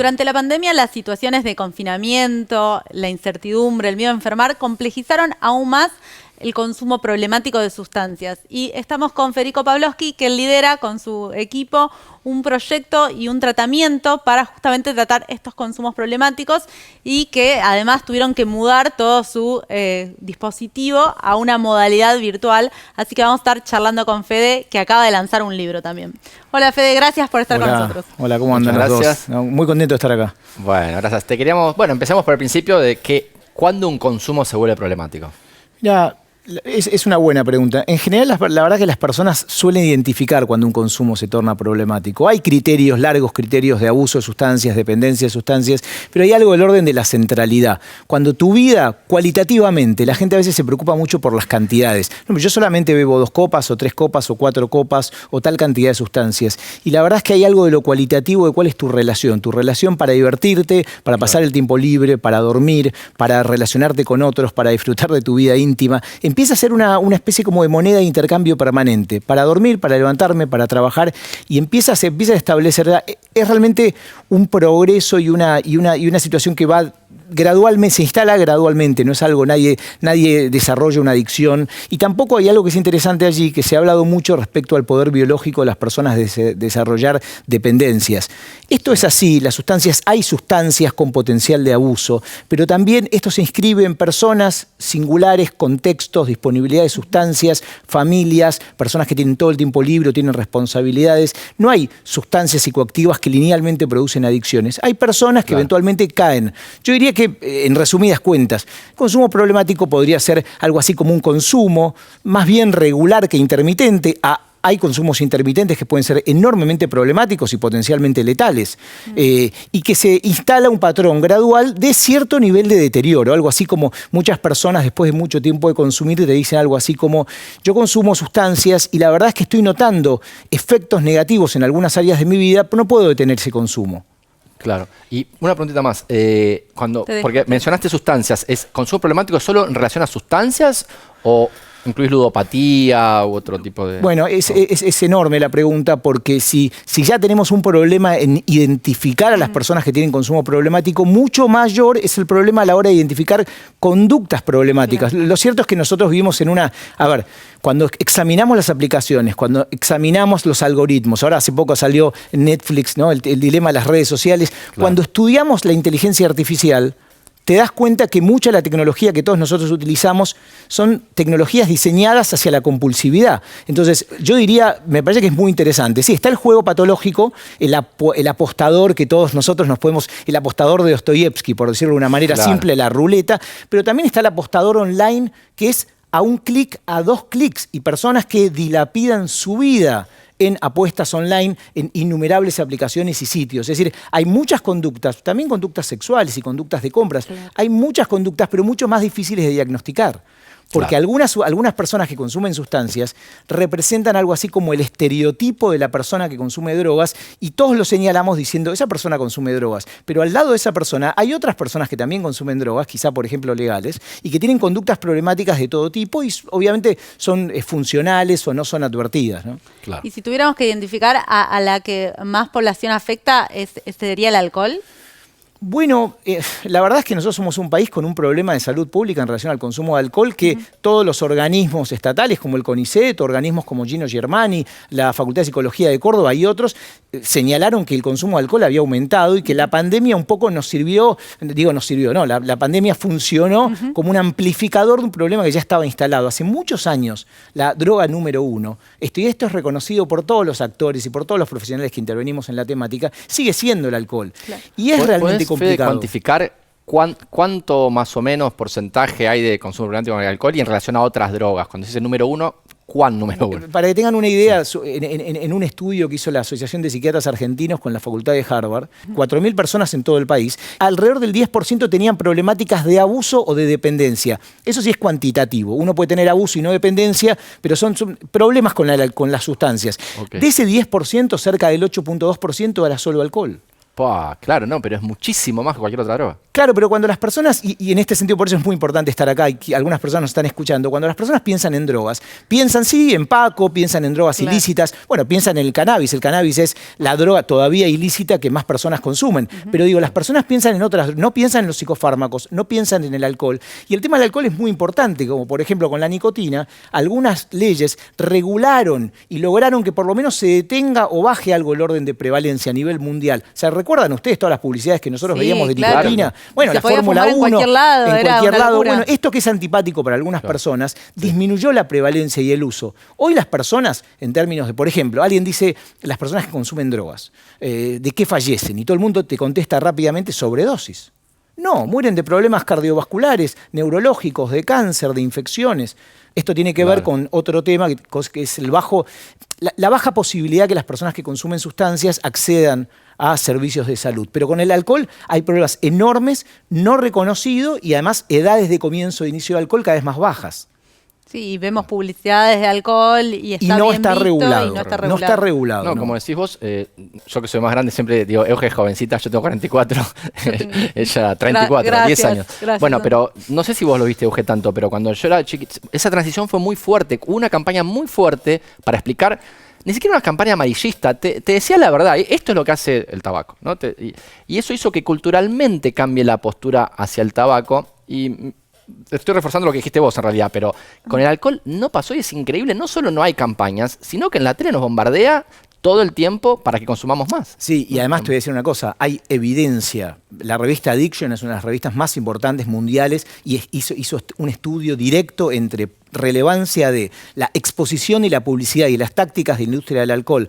Durante la pandemia, las situaciones de confinamiento, la incertidumbre, el miedo a enfermar, complejizaron aún más el consumo problemático de sustancias. Y estamos con Federico Pavlovsky, que él lidera con su equipo un proyecto y un tratamiento para justamente tratar estos consumos problemáticos y que además tuvieron que mudar todo su dispositivo a una modalidad virtual. Así que vamos a estar charlando con Fede, que acaba de lanzar un libro también. Hola Fede, gracias por estar con nosotros. Hola, ¿cómo andan los dos? No, muy contento de estar acá. Bueno, gracias. Empecemos por el principio de que ¿cuándo un consumo se vuelve problemático? Mira, es una buena pregunta. En general, la verdad que las personas suelen identificar cuando un consumo se torna problemático. Hay criterios, largos criterios de abuso de sustancias, dependencia de sustancias, pero hay algo del orden de la centralidad. Cuando tu vida, cualitativamente, la gente a veces se preocupa mucho por las cantidades. No, yo solamente bebo 2 copas, o 3 copas, o 4 copas, o tal cantidad de sustancias. Y la verdad es que hay algo de lo cualitativo de cuál es tu relación para divertirte, para pasar el tiempo libre, para dormir, para relacionarte con otros, para disfrutar de tu vida íntima. Empieza a ser una especie como de moneda de intercambio permanente, para dormir, para levantarme, para trabajar, y se empieza a establecer. Es realmente un progreso y una situación que va gradualmente, se instala gradualmente, no es algo, nadie desarrolla una adicción, y tampoco hay algo que es interesante allí, que se ha hablado mucho respecto al poder biológico de las personas de desarrollar dependencias. Esto es así, hay sustancias con potencial de abuso, pero también esto se inscribe en personas singulares, contextos, disponibilidad de sustancias, familias, personas que tienen todo el tiempo libre, tienen responsabilidades. No hay sustancias psicoactivas que linealmente producen adicciones. Hay personas que eventualmente caen. Yo diría que, en resumidas cuentas, el consumo problemático podría ser algo así como un consumo más bien regular que intermitente. Hay consumos intermitentes que pueden ser enormemente problemáticos y potencialmente letales, y que se instala un patrón gradual de cierto nivel de deterioro, algo así como muchas personas después de mucho tiempo de consumir te dicen algo así como: yo consumo sustancias y la verdad es que estoy notando efectos negativos en algunas áreas de mi vida, pero no puedo detener ese consumo. Claro. Y una preguntita más. Porque mencionaste sustancias, ¿es consumo problemático solo en relación a sustancias o incluís ludopatía u otro tipo de...? Bueno, es enorme la pregunta, porque si ya tenemos un problema en identificar a las personas que tienen consumo problemático, mucho mayor es el problema a la hora de identificar conductas problemáticas. Claro. Lo cierto es que nosotros vivimos en una... cuando examinamos las aplicaciones, cuando examinamos los algoritmos, ahora hace poco salió Netflix, ¿no? el dilema de las redes sociales, cuando estudiamos la inteligencia artificial, te das cuenta que mucha de la tecnología que todos nosotros utilizamos son tecnologías diseñadas hacia la compulsividad. Entonces, yo diría, me parece que es muy interesante. Sí, está el juego patológico, el apostador que todos nosotros el apostador de Dostoyevsky, por decirlo de una manera simple, la ruleta, pero también está el apostador online, que es a un clic, a 2 clics, y personas que dilapidan su vida en apuestas online, en innumerables aplicaciones y sitios. Es decir, hay muchas conductas, también conductas sexuales y conductas de compras. Claro. Hay muchas conductas, pero mucho más difíciles de diagnosticar. Porque algunas personas que consumen sustancias representan algo así como el estereotipo de la persona que consume drogas, y todos lo señalamos diciendo: esa persona consume drogas. Pero al lado de esa persona hay otras personas que también consumen drogas, quizá por ejemplo legales, y que tienen conductas problemáticas de todo tipo, y obviamente son funcionales o no son advertidas, ¿no? Claro. Y si tuviéramos que identificar a la que más población afecta, ¿sería el alcohol? Bueno, la verdad es que nosotros somos un país con un problema de salud pública en relación al consumo de alcohol, que todos los organismos estatales, como el CONICET, organismos como Gino Germani, la Facultad de Psicología de Córdoba y otros, señalaron que el consumo de alcohol había aumentado y que la pandemia un poco la pandemia funcionó como un amplificador de un problema que ya estaba instalado. Hace muchos años, la droga número 1, y esto es reconocido por todos los actores y por todos los profesionales que intervenimos en la temática, sigue siendo el alcohol. Claro. Y es realmente complicado. ¿Cuantificar cuánto más o menos porcentaje hay de consumo problemático de alcohol y en relación a otras drogas? Cuando dice número 1, ¿cuán número 1? Para que tengan una idea, en un estudio que hizo la Asociación de Psiquiatras Argentinos con la Facultad de Harvard, 4.000 personas en todo el país, alrededor del 10% tenían problemáticas de abuso o de dependencia. Eso sí es cuantitativo. Uno puede tener abuso y no dependencia, pero son problemas con las sustancias. Okay. De ese 10%, cerca del 8.2% era solo alcohol. Claro, no, pero es muchísimo más que cualquier otra droga. Claro, pero cuando las personas, y en este sentido por eso es muy importante estar acá, y que algunas personas nos están escuchando, cuando las personas piensan en drogas, piensan sí en Paco, piensan en drogas ilícitas, bueno, piensan en el cannabis es la droga todavía ilícita que más personas consumen, pero digo, las personas piensan en otras, no piensan en los psicofármacos, no piensan en el alcohol, y el tema del alcohol es muy importante, como por ejemplo con la nicotina, algunas leyes regularon y lograron que por lo menos se detenga o baje algo el orden de prevalencia a nivel mundial. ¿Se recuerdan ustedes todas las publicidades que nosotros veíamos de nicotina? Bueno, la Fórmula 1, en cualquier lado. Bueno, esto que es antipático para algunas personas, disminuyó la prevalencia y el uso. Hoy las personas, en términos de, por ejemplo, alguien dice, las personas que consumen drogas, ¿de qué fallecen? Y todo el mundo te contesta rápidamente, sobredosis. No, mueren de problemas cardiovasculares, neurológicos, de cáncer, de infecciones. Esto tiene que ver con otro tema, que es la baja posibilidad que las personas que consumen sustancias accedan a servicios de salud. Pero con el alcohol hay problemas enormes, no reconocidos y además edades de comienzo de inicio de alcohol cada vez más bajas. Sí, vemos publicidades de alcohol y no bien está visto regulado. y no está regulado. No está regulado. No, como decís vos, yo que soy más grande siempre digo, Euge es jovencita, yo tengo 44, ella 34, Gracias, 10 años. Gracias. Bueno, pero no sé si vos lo viste, Euge, tanto, pero cuando yo era chiquito, esa transición fue muy fuerte, hubo una campaña muy fuerte para explicar, ni siquiera una campaña amarillista, te decía la verdad, esto es lo que hace el tabaco, ¿no? Y eso hizo que culturalmente cambie la postura hacia el tabaco y estoy reforzando lo que dijiste vos en realidad, pero con el alcohol no pasó y es increíble. No solo no hay campañas, sino que en la tele nos bombardea todo el tiempo para que consumamos más. Sí, y además te voy a decir una cosa, hay evidencia. La revista Addiction es una de las revistas más importantes mundiales y hizo un estudio directo entre relevancia de la exposición y la publicidad y las tácticas de la industria del alcohol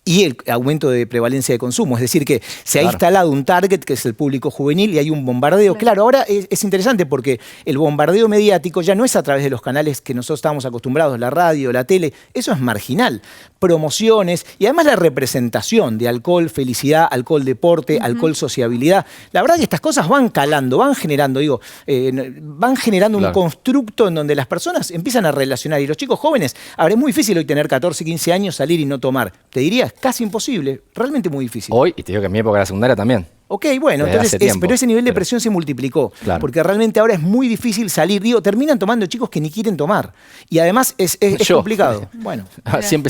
y el aumento de prevalencia de consumo. Es decir, que se ha instalado un target, que es el público juvenil, y hay un bombardeo. Claro, ahora es interesante porque el bombardeo mediático ya no es a través de los canales que nosotros estábamos acostumbrados, la radio, la tele, eso es marginal. Promociones y además la representación de alcohol, felicidad, alcohol, deporte, alcohol, sociabilidad. La verdad que estas cosas van calando, van generando, un constructo en donde las personas empiezan a relacionar. Y los chicos jóvenes, ahora es muy difícil hoy tener 14, 15 años, salir y no tomar. Te diría, casi imposible, realmente muy difícil. Hoy, y te digo que en mi época de la secundaria también. Ok, bueno, entonces, pero ese nivel de presión se multiplicó, porque realmente ahora es muy difícil salir. Digo, terminan tomando chicos que ni quieren tomar. Y además es complicado. Bueno. Así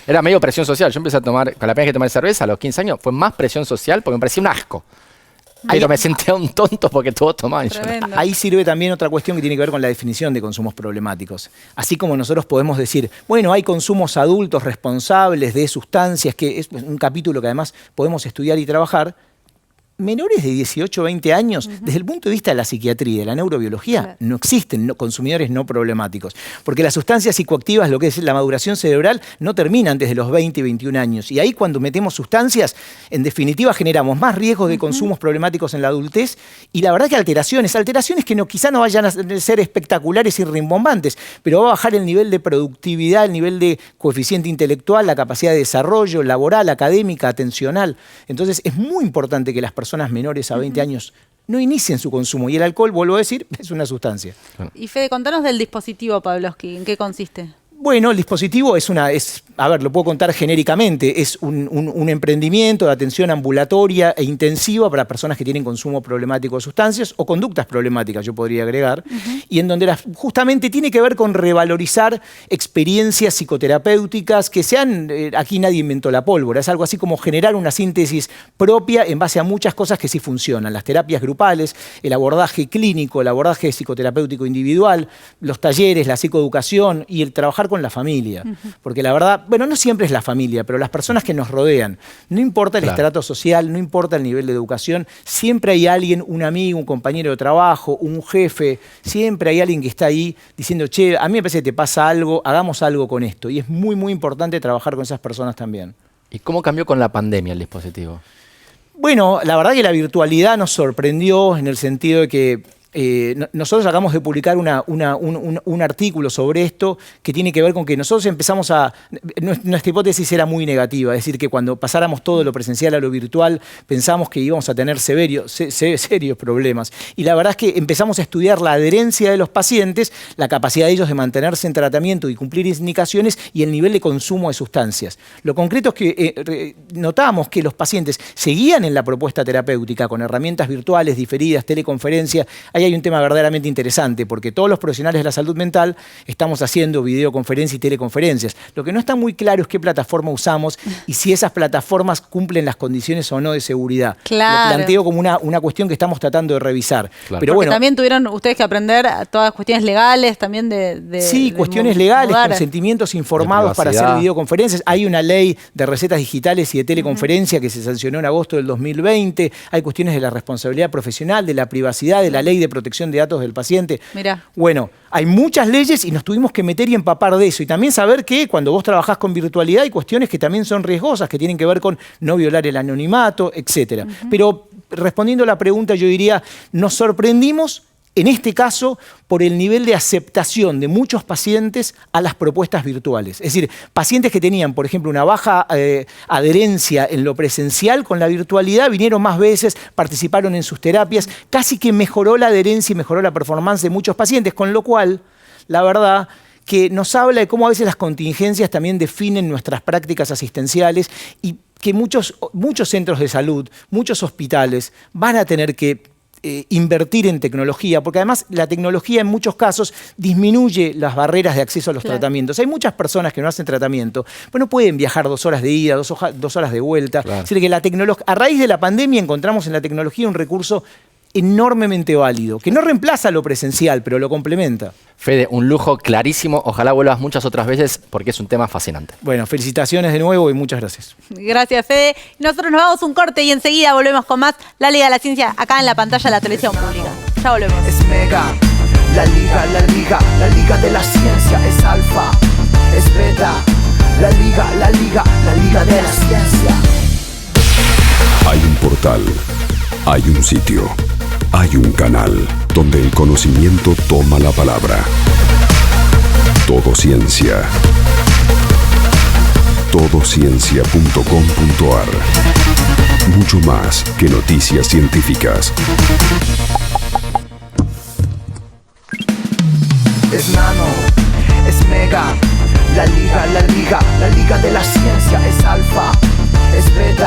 era medio presión social. Yo empecé a tomar, con la primera vez que tomé cerveza a los 15 años, fue más presión social porque me parecía un asco. Pero me senté a un tonto porque todos tomaban. Ahí sirve también otra cuestión que tiene que ver con la definición de consumos problemáticos. Así como nosotros podemos decir, bueno, hay consumos adultos responsables de sustancias, que es un capítulo que además podemos estudiar y trabajar. Menores de 18 o 20 años, desde el punto de vista de la psiquiatría y de la neurobiología, no existen consumidores no problemáticos. Porque las sustancias psicoactivas, lo que es la maduración cerebral, no termina antes de los 20 y 21 años. Y ahí cuando metemos sustancias, en definitiva generamos más riesgos de consumos problemáticos en la adultez y la verdad que alteraciones que quizá no vayan a ser espectaculares y rimbombantes, pero va a bajar el nivel de productividad, el nivel de coeficiente intelectual, la capacidad de desarrollo laboral, académica, atencional. Entonces es muy importante que las personas menores a 20 años no inicien su consumo. Y el alcohol, vuelvo a decir, es una sustancia. Y Fede, contanos del dispositivo Pavlovsky. ¿En qué consiste? Bueno, el dispositivo lo puedo contar genéricamente, es un emprendimiento de atención ambulatoria e intensiva para personas que tienen consumo problemático de sustancias o conductas problemáticas, yo podría agregar, y en donde justamente tiene que ver con revalorizar experiencias psicoterapéuticas que aquí nadie inventó la pólvora, es algo así como generar una síntesis propia en base a muchas cosas que sí funcionan, las terapias grupales, el abordaje clínico, el abordaje psicoterapéutico individual, los talleres, la psicoeducación y el trabajar con la familia. Porque la verdad, no siempre es la familia, pero las personas que nos rodean, no importa el estrato social, no importa el nivel de educación, siempre hay alguien, un amigo, un compañero de trabajo, un jefe, siempre hay alguien que está ahí diciendo, che, a mí me parece que te pasa algo, hagamos algo con esto. Y es muy, muy importante trabajar con esas personas también. ¿Y cómo cambió con la pandemia el dispositivo? Bueno, la verdad que la virtualidad nos sorprendió en el sentido de que nosotros acabamos de publicar un artículo sobre esto que tiene que ver con que nosotros empezamos a... Nuestra hipótesis era muy negativa, es decir, que cuando pasáramos todo lo presencial a lo virtual, pensamos que íbamos a tener serios problemas. Y la verdad es que empezamos a estudiar la adherencia de los pacientes, la capacidad de ellos de mantenerse en tratamiento y cumplir indicaciones y el nivel de consumo de sustancias. Lo concreto es que notamos que los pacientes seguían en la propuesta terapéutica con herramientas virtuales, diferidas, teleconferencia. Ahí hay un tema verdaderamente interesante, porque todos los profesionales de la salud mental estamos haciendo videoconferencias y teleconferencias. Lo que no está muy claro es qué plataforma usamos y si esas plataformas cumplen las condiciones o no de seguridad. Claro. Lo planteo como una cuestión que estamos tratando de revisar. Claro. Pero Porque bueno, también tuvieron ustedes que aprender todas las cuestiones legales, también sí, de cuestiones legales, mudar. consentimientos informados para hacer videoconferencias. Hay una ley de recetas digitales y de teleconferencia que se sancionó en agosto del 2020. Hay cuestiones de la responsabilidad profesional, de la privacidad, de la ley de protección de datos del paciente. Mirá. Bueno, hay muchas leyes y nos tuvimos que meter y empapar de eso. Y también saber que cuando vos trabajás con virtualidad hay cuestiones que también son riesgosas, que tienen que ver con no violar el anonimato, etc. Pero respondiendo a la pregunta, yo diría, nos sorprendimos en este caso por el nivel de aceptación de muchos pacientes a las propuestas virtuales. Es decir, pacientes que tenían, por ejemplo, una baja adherencia en lo presencial con la virtualidad, vinieron más veces, participaron en sus terapias, casi que mejoró la adherencia y mejoró la performance de muchos pacientes, con lo cual, la verdad, que nos habla de cómo a veces las contingencias también definen nuestras prácticas asistenciales y que muchos centros de salud, muchos hospitales van a tener que invertir en tecnología, porque además la tecnología en muchos casos disminuye las barreras de acceso a los tratamientos. Hay muchas personas que no hacen tratamiento, pues no pueden viajar 2 horas de ida, 2 horas de vuelta. Claro. Es decir, que a raíz de la pandemia encontramos en la tecnología un recurso enormemente válido, que no reemplaza lo presencial, pero lo complementa. Fede, un lujo clarísimo. Ojalá vuelvas muchas otras veces porque es un tema fascinante. Bueno, felicitaciones de nuevo y muchas gracias. Gracias, Fede. Nosotros nos vamos a un corte y enseguida volvemos con más La Liga de la Ciencia acá en la pantalla de la televisión pública. Ya volvemos. Es mega, la liga de la ciencia es alfa, es beta, la liga de la ciencia. Hay un portal, hay un sitio, hay un canal donde el conocimiento toma la palabra. Todo Ciencia. Todociencia.com.ar. Mucho más que noticias científicas. Es nano, es mega, la liga de la ciencia es alfa, es beta.